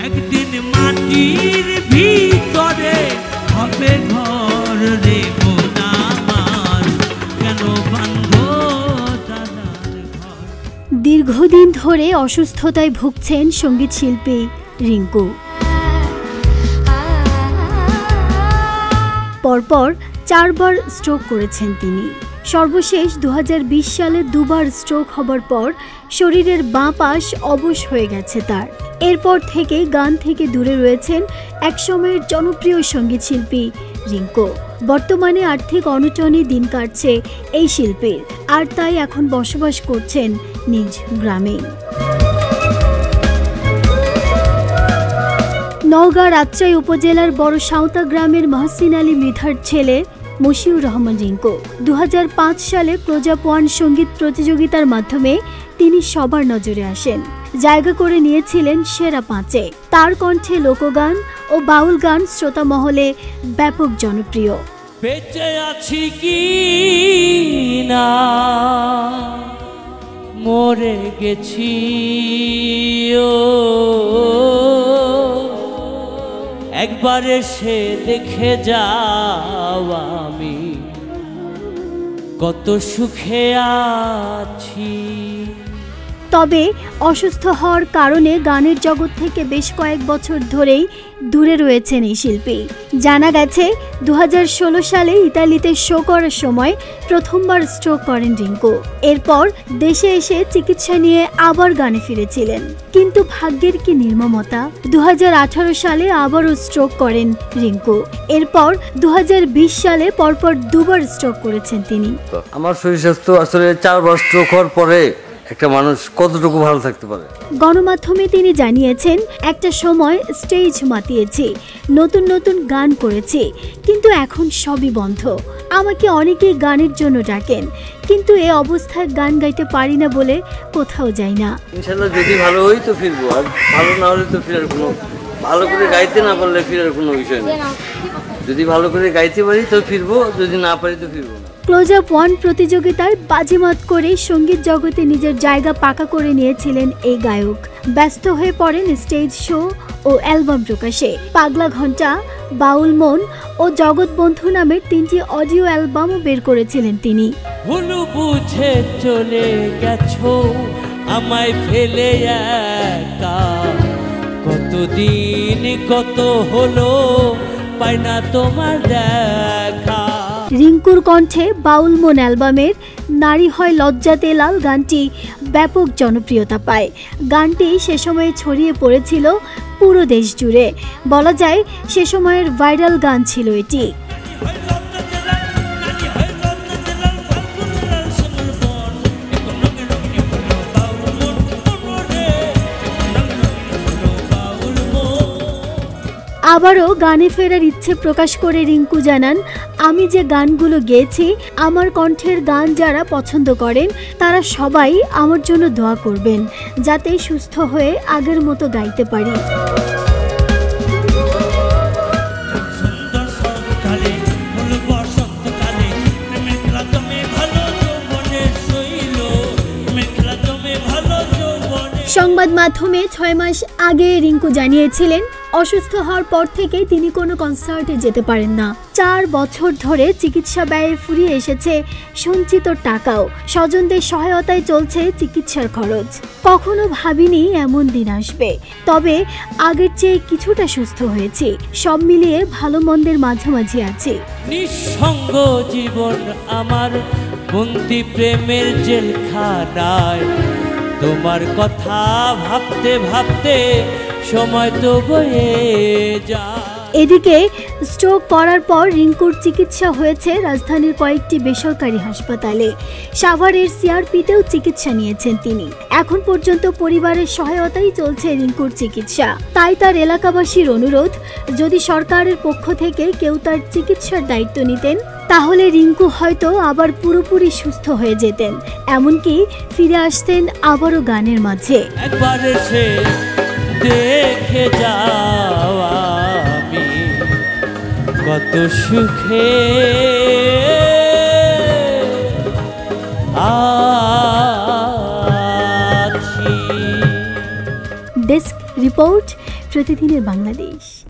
একদিন মাটির ভিতরে হবে ঘর রে মন আমার, কেন বাঁধো দাদার ঘর। দীর্ঘদিন ধরে অসুস্থতায় ভুগছেন সঙ্গীত শিল্পী রিংকু। পরপর 4 বার স্ট্রোক করেছেন তিনি। সর্বশেষ 2020 সালে 2 বার স্ট্রোক হবার পর শরীরের বাঁ পাশ অবশ হয়ে গেছে তার। এরপর থেকেই গান থেকে দূরে রয়েছেন একসময়ের জনপ্রিয় সঙ্গীত শিল্পী রিংকু। বর্তমানে আর্থিক অনটনে দিন কাটছে এই শিল্পীর, আর তাই এখন বসবাস করছেন নিজ গ্রামে। নওগাঁ রাজশাহী উপজেলার বড় সাঁওতা গ্রামের মহসিন আলী মৃধার ছেলে মশিউর রহমান রিংকু 2005 সালে প্রজাপ 1 সঙ্গীত প্রতিযোগিতার মাধ্যমে তিনি সবার নজরে আসেন, জায়গা করে নিয়েছিলেন সেরা 5-এ। তার কণ্ঠে লোকগান ও বাউল গান শ্রোতা মহলে ব্যাপক জনপ্রিয়। বেঁচে আছি কি না মরে গেছি ও, একবার এসে দেখে যাও আমি কত সুখে আছি। তবে অসুস্থ হওয়ার কারণে গানের জগৎ থেকে বেশ কয়েক বছর ধরেই দূরে রয়েছেন এই শিল্পী। জানা গেছে 2016 সালে ইতালিতে শো করার সময় প্রথমবার স্ট্রোক করেন রিংকু। এরপর দেশে এসে চিকিৎসা নিয়ে আবার গানে ফিরেছিলেন, কিন্তু ভাগ্যের কি নির্মমতা, 2018 সালে আবারও স্ট্রোক করেন রিংকু। এরপর 2020 সালে পরপর 2 বার স্ট্রোক করেছেন তিনি। আমার শরীর স্বাস্থ্য আসলে 4 বার স্ট্রোক হওয়ার পরে একটা মানুষ কতটুকু ভালো থাকতে পারে। গণমাধ্যমে তিনি জানিয়েছেন, একটা সময় স্টেজ মাতিয়েছি, নতুন নতুন গান করেছি, কিন্তু এখন সবই বন্ধ। আমাকে অনেকেই গানের জন্য ডাকেন, কিন্তু এই অবস্থায় গান গাইতে পারি না বলে কোথাও যাই না। ইনশাআল্লাহ যদি ভালো হই তো ফিরবো, আর ভালো না হলে তো ফিরার কোনো, ভালো করে গাইতে না পারলে ফিরার কোনো বিষয় নেই। যদি ভালো করে গাইতে পারি তো ফিরবো, যদি না পারি তো ফিরবো না। ক্লোজআপ 1 প্রতিযোগিতায় বাজিমাত করে সঙ্গীত জগতে নিজের জায়গা পাকা করে নিয়েছিলেন এই গায়ক। ব্যস্ত হয়ে পড়েন স্টেজ শো ও অ্যালবাম প্রকাশে। পাগলা ঘণ্টা, বাউল মন ও জগৎ বন্ধু নামের 3টি অডিও অ্যালবামও বের করেছিলেন তিনি। ভুল বুঝে চলে গেছো আমায় ফেলে একা, কতদিন কত হলো পাই না তোমার দেখা। রিংকুর কণ্ঠে বাউল মন অ্যালবামের নারী হয় লজ্জাতে লাল গানটি ব্যাপক জনপ্রিয়তা পায়। গানটি সে সময়ে ছড়িয়ে পড়েছিল পুরো দেশ জুড়ে, বলা যায় সে সময়ের ভাইরাল গান ছিল এটি। আবারও গানে ফেরার ইচ্ছে প্রকাশ করে রিংকু জানান, আমি যে গানগুলো গেয়েছি, আমার কণ্ঠের গান যারা পছন্দ করেন তারা সবাই আমার জন্য দোয়া করবেন, যাতে সুস্থ হয়ে আগের মতো গাইতে পারি। সংবাদ মাধ্যমে 6 মাস আগে রিংকু জানিয়েছিলেন, অসুস্থ হওয়ার পর থেকে তিনি কোনো কনসার্টে যেতে পারেন না। 4 বছর ধরে চিকিৎসা ব্যয়ে ফুরিয়ে এসেছে সঞ্চিত টাকাও। স্বজনদের সহায়তায় চলছে চিকিৎসার খরচ। কখনো ভাবিনি এমন দিন আসবে, তবে আগের চেয়ে কিছুটা সুস্থ হয়েছি। সব মিলিয়ে ভালো মন্দের মাঝামাঝি আছি। নিঃসঙ্গ জীবন আমার, বন্দি প্রেমের জেলখানায়, তোমার কথা ভাবতে ভাবতে সময় তো বয়ে যায়। এদিকে স্ট্রোক করার পর রিংকুর চিকিৎসা হয়েছে রাজধানীর কয়েকটি বেসরকারি হাসপাতালে। সাভারের সিআরপিতেও চিকিৎসা নিয়েছেন তিনি। এখন পর্যন্ত পরিবারের সহায়তায় চলছে রিংকুর চিকিৎসা। তাই তার এলাকাবাসীর অনুরোধ, যদি সরকারের পক্ষ থেকে কেউ তার চিকিৎসার দায়িত্ব নিতেন, তাহলে রিংকু হয়তো আবার পুরোপুরি সুস্থ হয়ে যেতেন, এমনকি ফিরে আসতেন আবারও গানের মাঝে। একবার এসে দেখে যাও আমি কত সুখে আছি। ডেস্ক রিপোর্ট, প্রতিদিনের বাংলাদেশ।